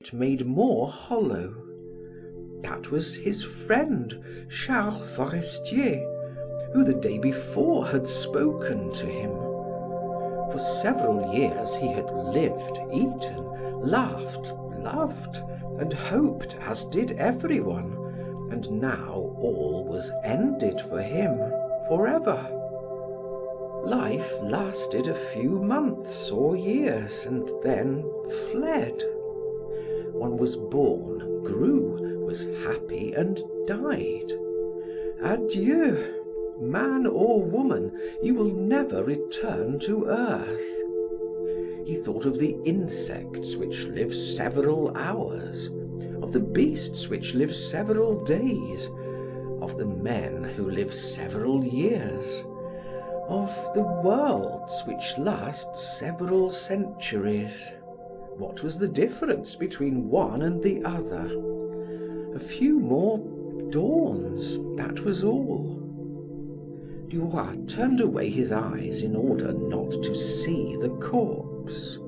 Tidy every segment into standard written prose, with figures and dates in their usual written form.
it made more hollow. That was his friend, Charles Forestier, who the day before had spoken to him. For several years he had lived, eaten, laughed, loved, and hoped, as did everyone, and now all was ended for him forever. Life lasted a few months or years and then fled. One was born, grew, was happy, and died. Adieu, man or woman, you will never return to earth. He thought of the insects which live several hours, of the beasts which live several days, of the men who live several years, of the worlds which last several centuries. What was the difference between one and the other? A few more dawns, that was all. Duroy turned away his eyes in order not to see the corpse.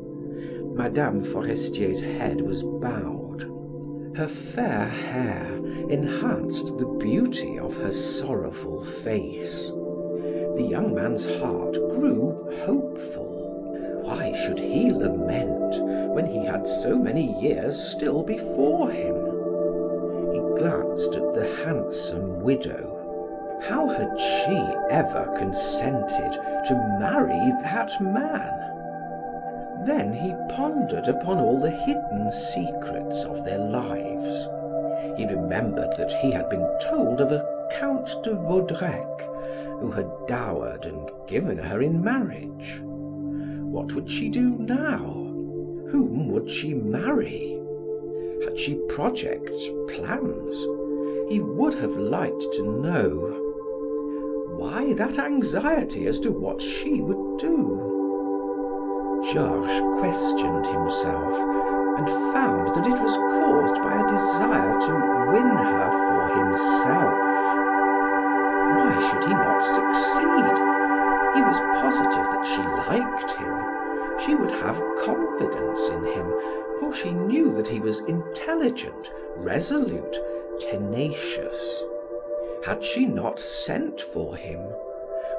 Madame Forestier's head was bowed. Her fair hair enhanced the beauty of her sorrowful face. The young man's heart grew hopeful. Why should he lament when he had so many years still before him? He glanced at the handsome widow. How had she ever consented to marry that man? Then he pondered upon all the hidden secrets of their lives. He remembered that he had been told of a Count de Vaudrec who had dowered and given her in marriage. What would she do now? Whom would she marry? Had she projects, plans? He would have liked to know. Why that anxiety as to what she would do? Georges questioned himself and found that it was caused by a desire to win her for himself. Why should he not succeed? He was positive that she liked him. She would have confidence in him, for she knew that he was intelligent, resolute, tenacious. Had she not sent for him?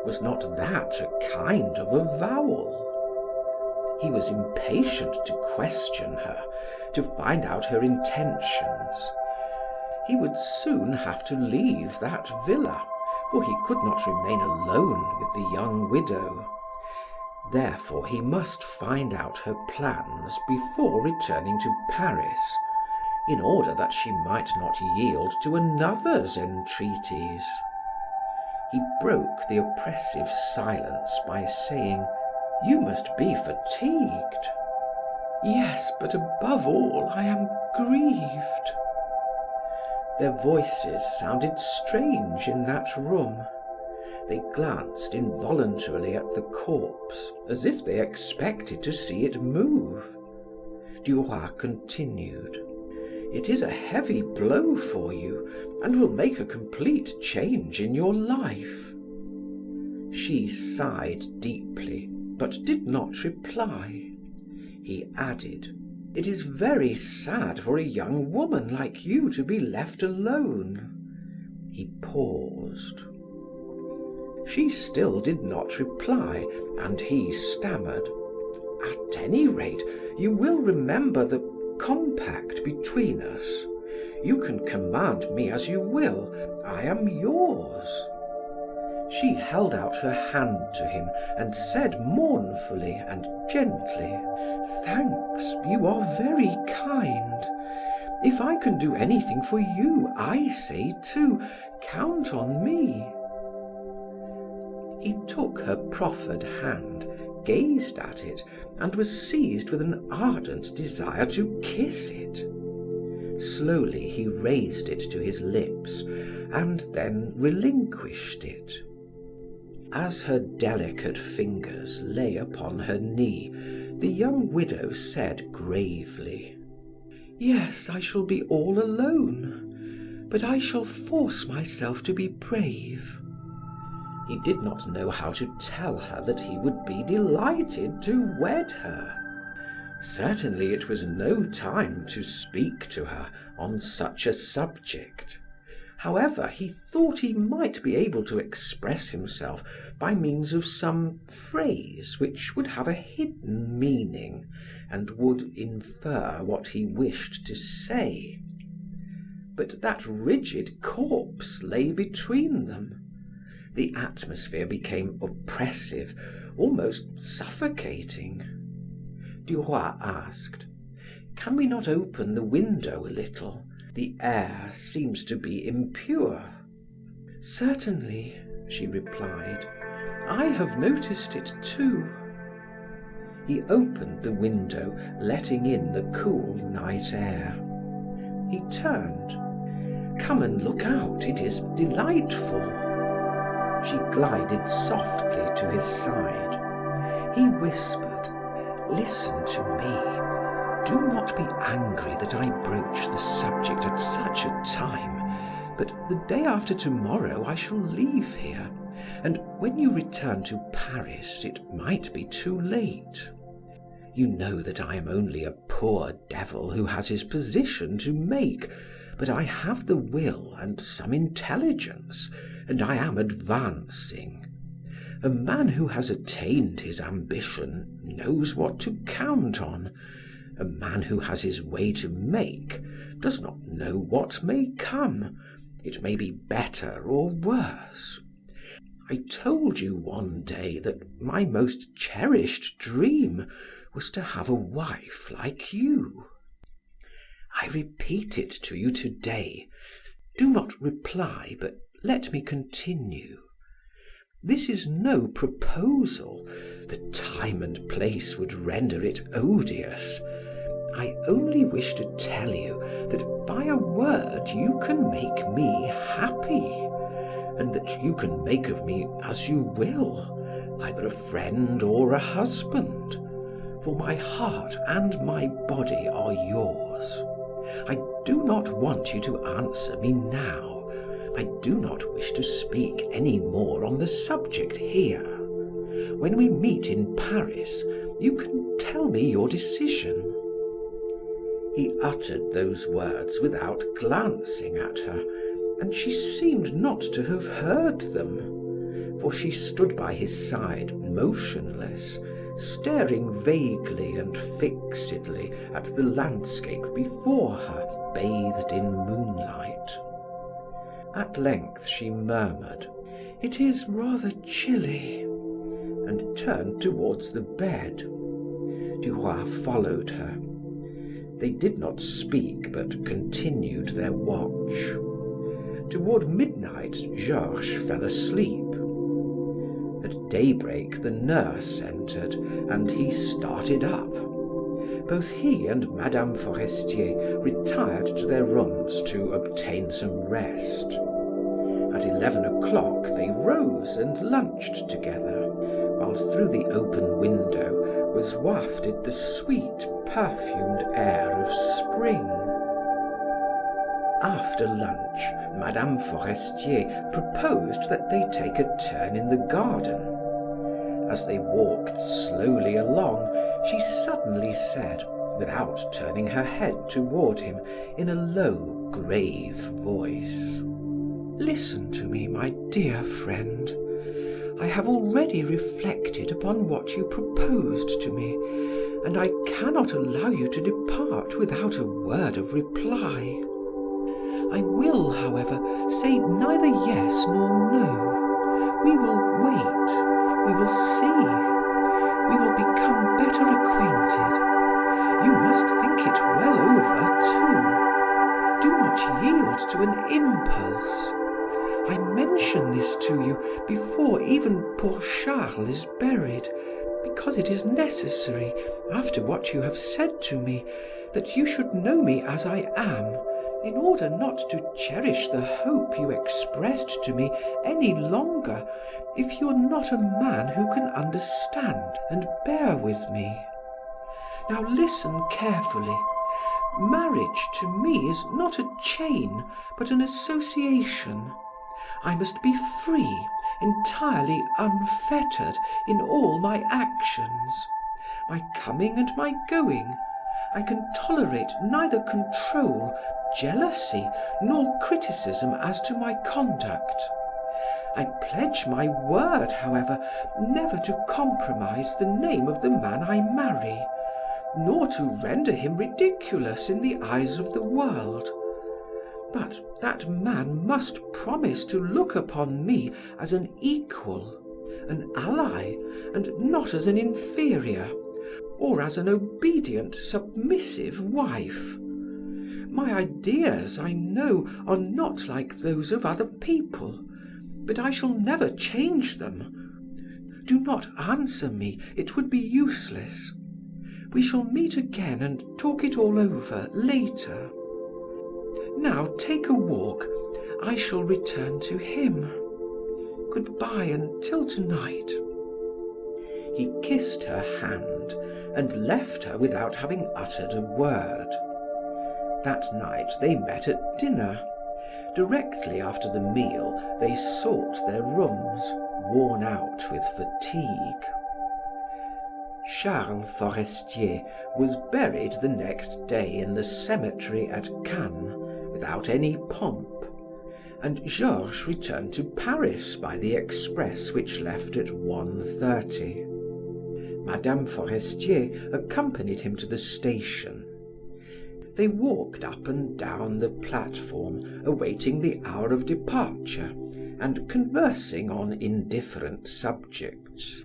Was not that a kind of avowal? He was impatient to question her, to find out her intentions. He would soon have to leave that villa, for he could not remain alone with the young widow. Therefore he must find out her plans before returning to Paris, in order that she might not yield to another's entreaties. He broke the oppressive silence by saying, "You must be fatigued." "Yes, but above all, I am grieved." Their voices sounded strange in that room. They glanced involuntarily at the corpse, as if they expected to see it move. Duroy continued, "It is a heavy blow for you, and will make a complete change in your life." She sighed deeply, but did not reply. He added, "It is very sad for a young woman like you to be left alone." He paused. She still did not reply, and he stammered, "At any rate, you will remember the compact between us. You can command me as you will, I am yours." She held out her hand to him and said mournfully and gently, "Thanks, you are very kind. If I can do anything for you, I say too, count on me." He took her proffered hand, gazed at it, and was seized with an ardent desire to kiss it. Slowly he raised it to his lips and then relinquished it. As her delicate fingers lay upon her knee, the young widow said gravely, "Yes, I shall be all alone, but I shall force myself to be brave." He did not know how to tell her that he would be delighted to wed her. Certainly it was no time to speak to her on such a subject. However, he thought he might be able to express himself by means of some phrase which would have a hidden meaning and would infer what he wished to say. But that rigid corpse lay between them. The atmosphere became oppressive, almost suffocating. Duroy asked, "Can we not open the window a little? The air seems to be impure." "Certainly," she replied. "I have noticed it too." He opened the window, letting in the cool night air. He turned. "Come and look out, it is delightful." She glided softly to his side. He whispered, "Listen to me. Do not be angry that I broach the subject at such a time, but the day after tomorrow I shall leave here, and when you return to Paris it might be too late. You know that I am only a poor devil who has his position to make, but I have the will and some intelligence, and I am advancing. A man who has attained his ambition knows what to count on. A man who has his way to make does not know what may come. It may be better or worse. I told you one day that my most cherished dream was to have a wife like you. I repeat it to you today. Do not reply, but let me continue. This is no proposal. The time and place would render it odious. I only wish to tell you that by a word you can make me happy, and that you can make of me as you will, either a friend or a husband, for my heart and my body are yours. I do not want you to answer me now. I do not wish to speak any more on the subject here. When we meet in Paris, you can tell me your decision." He uttered those words without glancing at her, and she seemed not to have heard them, for she stood by his side motionless, staring vaguely and fixedly at the landscape before her, bathed in moonlight. At length she murmured, "It is rather chilly," and turned towards the bed. Duroy followed her. They did not speak, but continued their watch. Toward midnight, Georges fell asleep. At daybreak, the nurse entered, and he started up. Both he and Madame Forestier retired to their rooms to obtain some rest. At 11 o'clock, they rose and lunched together, while through the open window was wafted the sweet, perfumed air of spring. After lunch, Madame Forestier proposed that they take a turn in the garden. As they walked slowly along, she suddenly said, without turning her head toward him, in a low, grave voice, "Listen to me, my dear friend. I have already reflected upon what you proposed to me, and I cannot allow you to depart without a word of reply. I will, however, say neither yes nor no. We will wait. We will see. We will become better acquainted. You must think it well over, too. Do not yield to an impulse. I mention this to you before even poor Charles is buried, because it is necessary, after what you have said to me, that you should know me as I am, in order not to cherish the hope you expressed to me any longer, if you are not a man who can understand and bear with me. Now listen carefully. Marriage to me is not a chain, but an association. I must be free, entirely unfettered in all my actions. my coming and my going. I can tolerate neither control, jealousy, nor criticism as to my conduct. I pledge my word, however, never to compromise the name of the man I marry, nor to render him ridiculous in the eyes of the world. But that man must promise to look upon me as an equal, an ally, and not as an inferior, or as an obedient, submissive wife. My ideas, I know, are not like those of other people, but I shall never change them. Do not answer me, it would be useless. We shall meet again and talk it all over later. Now take a walk. I shall return to him. Goodbye until tonight." He kissed her hand and left her without having uttered a word. That night they met at dinner. Directly after the meal, they sought their rooms, worn out with fatigue. Charles Forestier was buried the next day in the cemetery at Cannes without any pomp, and Georges returned to Paris by the express which left at 1:30. Madame Forestier accompanied him to the station. They walked up and down the platform, awaiting the hour of departure and conversing on indifferent subjects.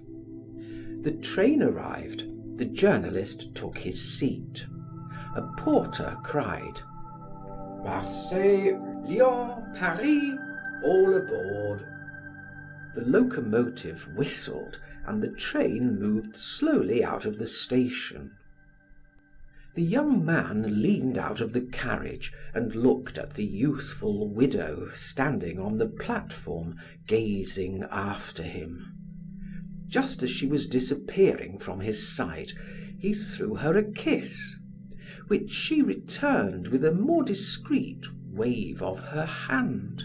The train arrived, the journalist took his seat. A porter cried: "Marseille, Lyon, Paris, all aboard." The locomotive whistled and the train moved slowly out of the station. The young man leaned out of the carriage and looked at the youthful widow standing on the platform, gazing after him. Just as she was disappearing from his sight, he threw her a kiss, which she returned with a more discreet wave of her hand.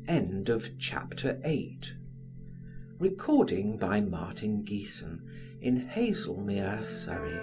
End of chapter 8. Recording by Martin Geeson in Hazelmere, Surrey.